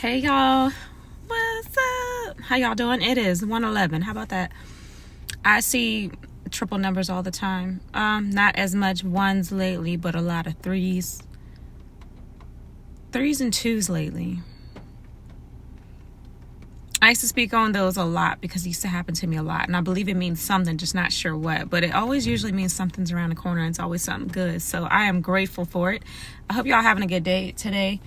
Hey y'all, what's up? How y'all doing? It is 1:11. How about that? I see triple numbers all the time. Not as much ones lately, but a lot of threes and twos lately. I used to speak on those a lot because it used to happen to me a lot, and I believe it means something, just not sure what, but it always usually means something's around the corner and it's always something good. So I am grateful for it. I hope y'all having a good day today.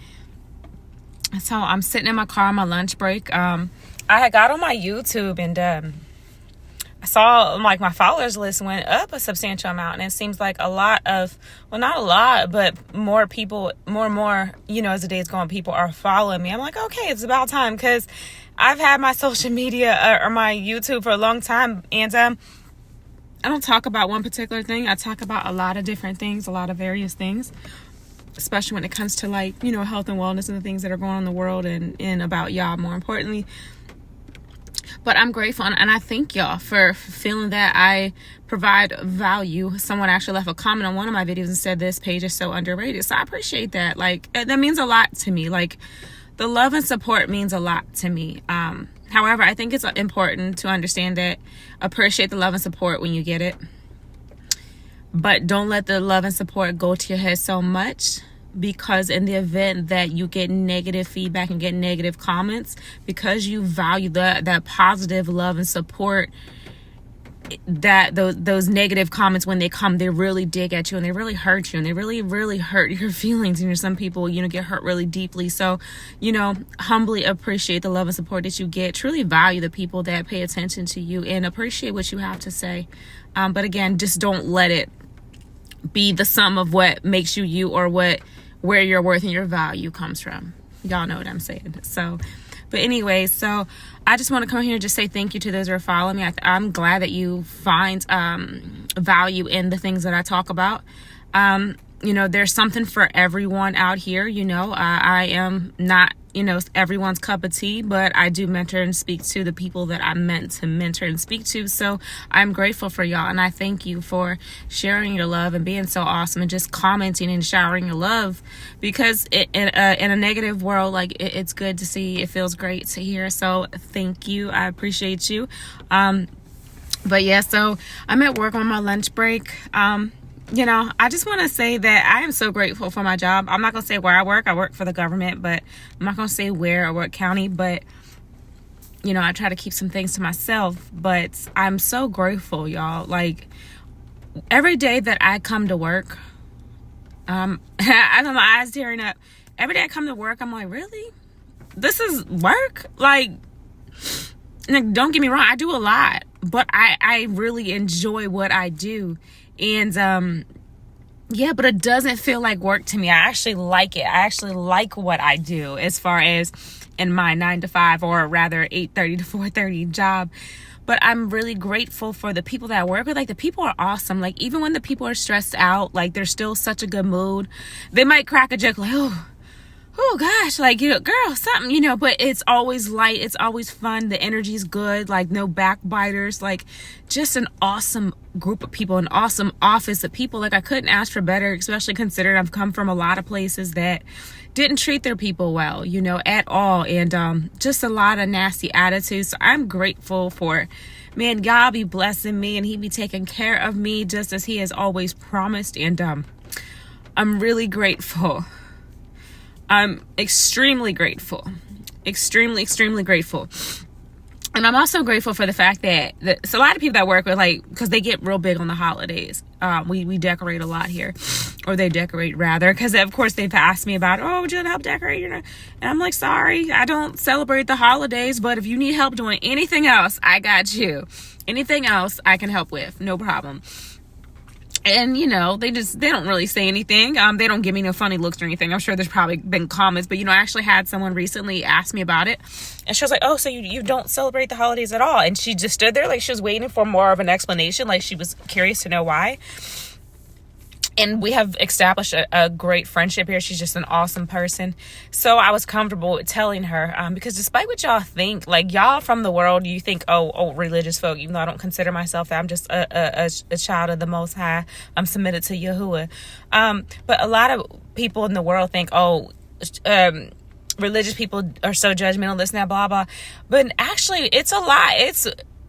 So I'm sitting in my car on my lunch break. I had got on my YouTube and I saw like my followers list went up a substantial amount, and it seems like a lot of, well, not a lot, but more people, more and more, as the days go on, people are following me. I'm like, okay, it's about time, because I've had my social media or my YouTube for a long time, and I don't talk about one particular thing. I talk about a lot of different things, a lot of various things, especially when it comes to health and wellness and the things that are going on in the world and about y'all more importantly. But I'm grateful, and I thank y'all for feeling that I provide value. Someone actually left a comment on one of my videos and said this page is so underrated. So I appreciate that. That means a lot to me. The love and support means a lot to me. However, I think it's important to understand that appreciate the love and support when you get it. But don't let the love and support go to your head so much, because in the event that you get negative feedback and get negative comments, because you value that positive love and support, that those negative comments, when they come, they really dig at you and they really hurt you and they really, really hurt your feelings. Some people, get hurt really deeply. So, humbly appreciate the love and support that you get. Truly value the people that pay attention to you and appreciate what you have to say. But again, just don't let it be the sum of what makes you you, or where your worth and your value comes from. Y'all know what I'm saying. So, but anyway, so I just want to come here and just say thank you to those who are following me. I'm glad that you find value in the things that I talk about. There's something for everyone out here. I am not, everyone's cup of tea, but I do mentor and speak to the people that I'm meant to mentor and speak to. So I'm grateful for y'all, and I thank you for sharing your love and being so awesome and just commenting and showering your love, because in a negative world, it's good to see. It feels great to hear. So thank you. I appreciate you. But yeah, so I'm at work on my lunch break. I just want to say that I am so grateful for my job. I'm not going to say where I work. I work for the government, but I'm not going to say where or what county. But, I try to keep some things to myself. But I'm so grateful, y'all. Every day that I come to work, I have my eyes tearing up. Every day I come to work, I'm like, really? This is work? Don't get me wrong. I do a lot, but I really enjoy what I do. And, but it doesn't feel like work to me. I actually like it. I actually like what I do as far as in my 9 to 5, or rather 8:30 to 4:30 job. But I'm really grateful for the people that I work with. The people are awesome. Even when the people are stressed out, they're still such a good mood. They might crack a joke oh gosh, girl, something, but it's always light. It's always fun. The energy's good. No backbiters, just an awesome group of people, an awesome office of people. I couldn't ask for better, especially considering I've come from a lot of places that didn't treat their people well, at all. And, just a lot of nasty attitudes. So I'm grateful for, man, God be blessing me and he be taking care of me just as he has always promised. And, I'm really grateful. I'm extremely grateful. Extremely, extremely grateful. And I'm also grateful for the fact that it's a lot of people that work with, because they get real big on the holidays. We decorate a lot here, or they decorate rather, because of course they've asked me about, would you help decorate? And I'm like, sorry, I don't celebrate the holidays, but if you need help doing anything else, I got you. Anything else I can help with, no problem. And, they don't really say anything. They don't give me no funny looks or anything. I'm sure there's probably been comments, but, I actually had someone recently ask me about it. And she was like, oh, so you don't celebrate the holidays at all? And she just stood there she was waiting for more of an explanation. She was curious to know why. And we have established a great friendship here. She's just an awesome person. So I was comfortable with telling her, because despite what y'all think, y'all from the world, you think, oh, religious folk, even though I don't consider myself that. I'm just a child of the Most High. I'm submitted to Yahuwah. But a lot of people in the world think, religious people are so judgmental, this and that, blah blah. But actually, it's a lot.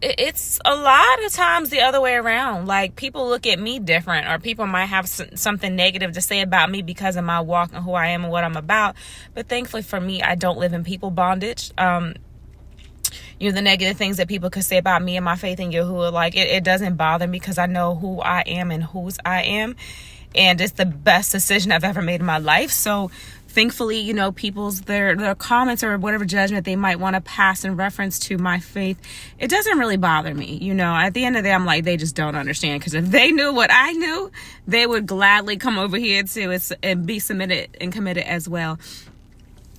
It's a lot of times the other way around. Like, people look at me different, or people might have something negative to say about me because of my walk and who I am and what I'm about. But thankfully for me, I don't live in people bondage. The negative things that people could say about me and my faith in Yahuwah, like, it doesn't bother me because I know who I am and whose I am. And it's the best decision I've ever made in my life. So thankfully, people's their comments or whatever judgment they might want to pass in reference to my faith, it doesn't really bother me. At the end of the day, I'm like, they just don't understand, because if they knew what I knew, they would gladly come over here too and be submitted and committed as well.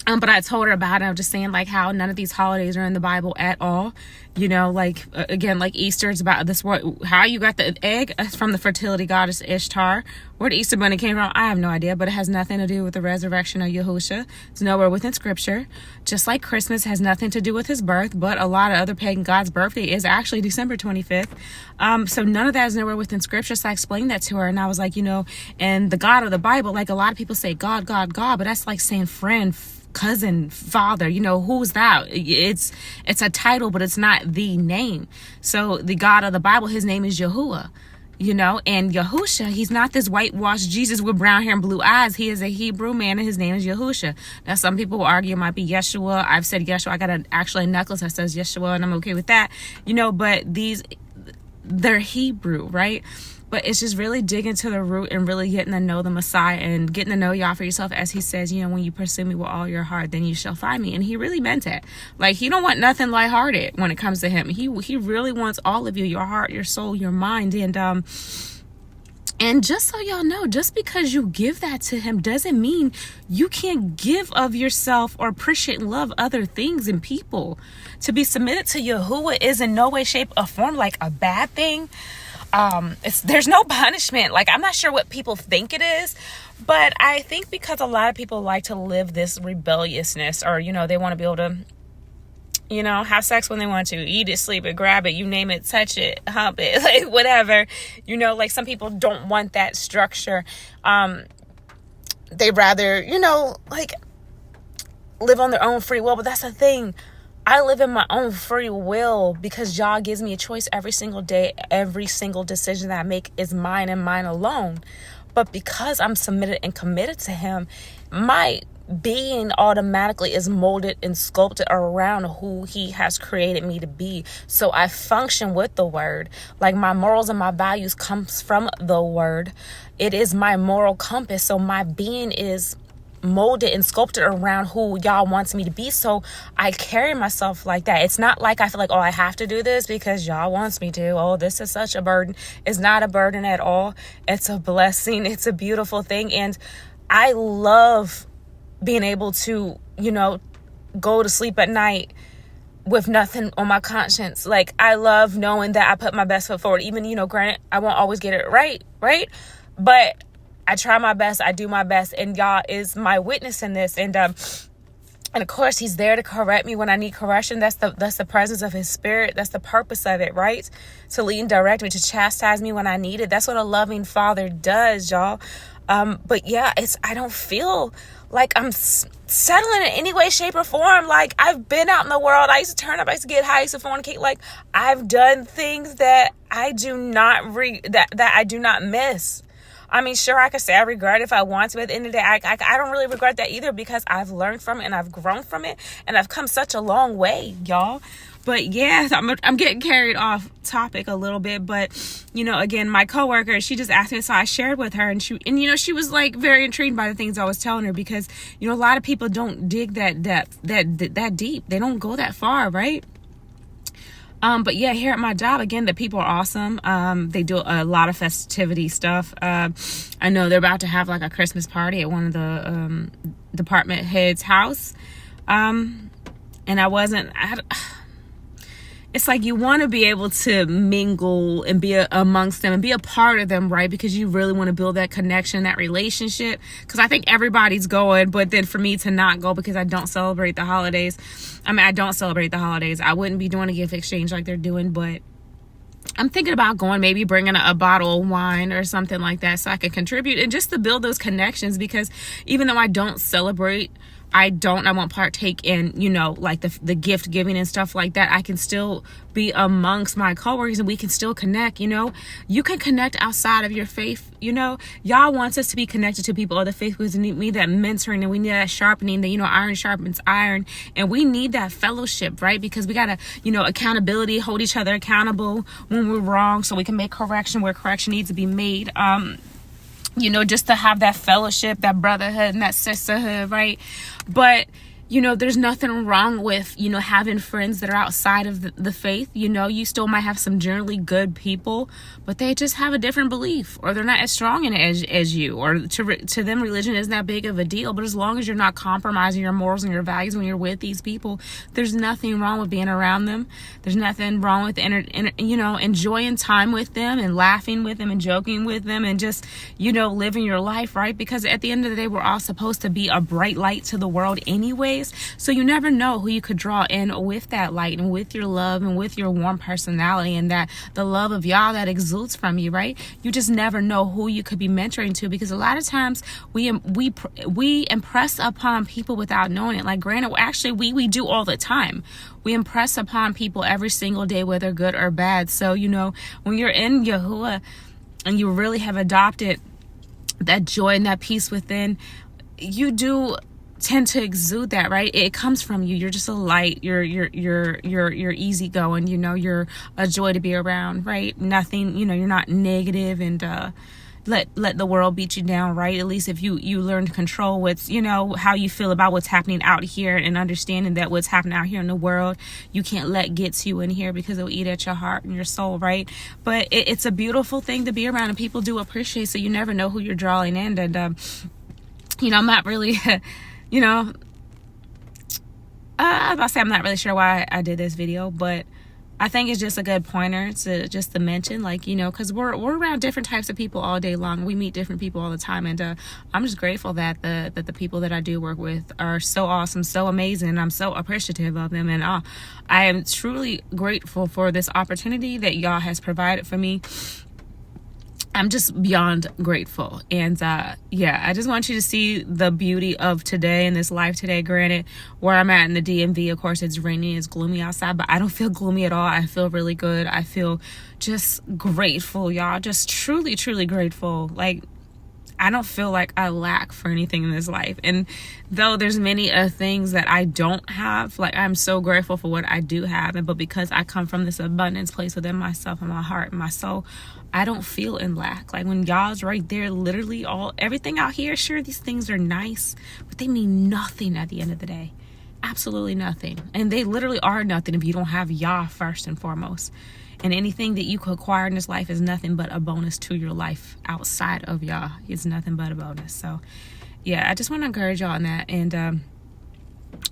But I told her about it. I'm just saying, like, how none of these holidays are in the Bible at all. Again, like Easter, it's about this, how you got the egg from the fertility goddess Ishtar. Where the Easter bunny came from, I have no idea, but it has nothing to do with the resurrection of Yahusha. It's nowhere within scripture. Just like Christmas has nothing to do with his birth, but a lot of other pagan gods' birthday is actually December 25th. So none of that is nowhere within scripture. So I explained that to her, and I was like, and the God of the Bible, like, a lot of people say God, God, God, but that's like saying friend, cousin, father, who's that? It's a title, but it's not the name. So the God of the Bible, his name is Yahuwah, and Yahusha, he's not this whitewashed Jesus with brown hair and blue eyes. He is a Hebrew man, and his name is Yahusha. Now, some people will argue it might be Yeshua. I've said Yeshua. I got a necklace that says Yeshua, and I'm okay with that, but they're Hebrew, right? But it's just really digging to the root and really getting to know the Messiah and getting to know y'all for yourself. As he says, when you pursue me with all your heart, then you shall find me. And he really meant it. Like, he don't want nothing lighthearted when it comes to him. He really wants all of you, your heart, your soul, your mind. And just so y'all know, just because you give that to him doesn't mean you can't give of yourself or appreciate and love other things and people. To be submitted to Yahuwah is in no way, shape, or form like a bad thing. There's no punishment. Like, I'm not sure what people think it is, but I think because a lot of people like to live this rebelliousness, or, they want to be able to, have sex when they want to, eat it, sleep it, grab it, you name it, touch it, hump it, like, whatever, like, some people don't want that structure. They rather, like, live on their own free will. But that's the thing. I live in my own free will because Yah gives me a choice every single day. Every single decision that I make is mine and mine alone. But because I'm submitted and committed to him, my being automatically is molded and sculpted around who he has created me to be. So I function with the word. Like, my morals and my values comes from the word. It is my moral compass. So my being is molded and sculpted around who y'all wants me to be. So I carry myself like that. It's not like I feel like, I have to do this because y'all wants me to. This is such a burden. It's not a burden at all. It's a blessing. It's a beautiful thing. And I love being able to, go to sleep at night with nothing on my conscience. Like, I love knowing that I put my best foot forward. Even, granted, I won't always get it right? But I try my best. I do my best. And Yah is my witness in this. And of course, he's there to correct me when I need correction. That's the presence of his spirit. That's the purpose of it, right? To lead and direct me, to chastise me when I need it. That's what a loving father does, y'all. But yeah, I don't feel like I'm settling in any way, shape, or form. Like, I've been out in the world. I used to turn up. I used to get high. I used to fornicate. Like, I've done things that I do not that I do not miss. I mean, sure, I could say I regret it if I want to, but at the end of the day, I don't really regret that either, because I've learned from it and I've grown from it, and I've come such a long way, y'all. But yeah, I'm getting carried off topic a little bit, but again, my coworker, she just asked me, so I shared with her, and she was like very intrigued by the things I was telling her, because a lot of people don't dig that depth, that deep. They don't go that far, right? But yeah, here at my job, again, the people are awesome. They do a lot of festivity stuff. I know they're about to have like a Christmas party at one of the department heads' house. And it's like, you want to be able to mingle and be amongst them and be a part of them, right? Because you really want to build that connection, that relationship. Because I think everybody's going, but then for me to not go because I don't celebrate the holidays. I don't celebrate the holidays. I wouldn't be doing a gift exchange like they're doing, but I'm thinking about going, maybe bringing a bottle of wine or something like that so I can contribute and just to build those connections. Because even though I don't celebrate I won't partake in, you know, like the gift giving and stuff like that, I can still be amongst my coworkers and we can still connect. You know, you can connect outside of your faith. You know, y'all wants us to be connected to people of the faith because we need that mentoring and we need that sharpening, that, you know, iron sharpens iron, and we need that fellowship, right? Because we gotta, you know, accountability, hold each other accountable when we're wrong, so we can make correction where correction needs to be made. You know, just to have that fellowship, that brotherhood and that sisterhood, right? But, you know, there's nothing wrong with, you know, having friends that are outside of the faith. You know, you still might have some generally good people, but they just have a different belief, or they're not as strong in it as you, or to them religion isn't that big of a deal. But as long as you're not compromising your morals and your values when you're with these people, there's nothing wrong with being around them. There's nothing wrong with you know, enjoying time with them and laughing with them and joking with them and just, you know, living your life, right? Because at the end of the day, we're all supposed to be a bright light to the world anyways. So you never know who you could draw in with that light and with your love and with your warm personality and that the love of y'all that exudes from you, right? You just never know who you could be mentoring to, because a lot of times we impress upon people without knowing it. Like, granted, actually we do all the time. We impress upon people every single day, whether good or bad. So, you know, when you're in Yahuwah and you really have adopted that joy and that peace within, you do tend to exude that, right? It comes from you. You're just a light. You're easygoing. You know, you're a joy to be around, right? Nothing, you know, you're not negative and let the world beat you down, right? At least if you learn to control what's, you know, how you feel about what's happening out here, and understanding that what's happening out here in the world, you can't let get to you in here, because it'll eat at your heart and your soul, right? But it's a beautiful thing to be around, and people do appreciate. So you never know who you're drawing in, and you know, I'm not really. You know, I was about to say I'm not really sure why I did this video, but I think it's just a good pointer to mention, like, you know, because we're around different types of people all day long. We meet different people all the time, and I'm just grateful that the people that I do work with are so awesome, so amazing, and I'm so appreciative of them, and I am truly grateful for this opportunity that y'all has provided for me. I'm just beyond grateful. And yeah, I just want you to see the beauty of today and this life today. Granted, where I'm at in the DMV, of course, it's rainy, it's gloomy outside, but I don't feel gloomy at all. I feel really good. I feel just grateful, y'all. Just truly, truly grateful. Like, I don't feel like I lack for anything in this life. And though there's many things that I don't have, like, I'm so grateful for what I do have. But because I come from this abundance place within myself and my heart and my soul, I don't feel in lack. Like, when y'all's right there, literally everything out here, sure, these things are nice, but they mean nothing at the end of the day. Absolutely nothing. And they literally are nothing if you don't have Yah first and foremost. And anything that you could acquire in this life is nothing but a bonus to your life outside of Yah. It's nothing but a bonus. So yeah, I just want to encourage y'all on that. And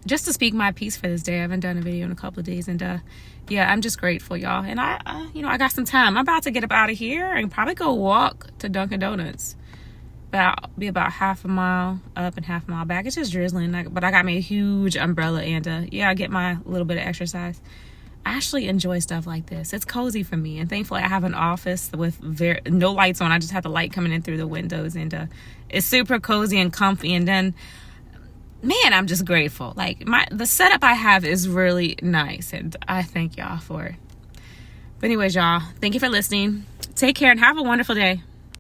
just to speak my piece for this day. I haven't done a video in a couple of days. And yeah, I'm just grateful, y'all. And I you know, I got some time. I'm about to get up out of here and probably go walk to Dunkin' Donuts. Be about half a mile up and half a mile back. It's just drizzling, but I got me a huge umbrella, and yeah, I get my little bit of exercise. I actually enjoy stuff like this. It's cozy for me, and thankfully I have an office with no lights on. I just have the light coming in through the windows, and it's super cozy and comfy. And then, man, I'm just grateful. Like, the setup I have is really nice, and I thank y'all for it. But anyways, y'all, thank you for listening. Take care and have a wonderful day.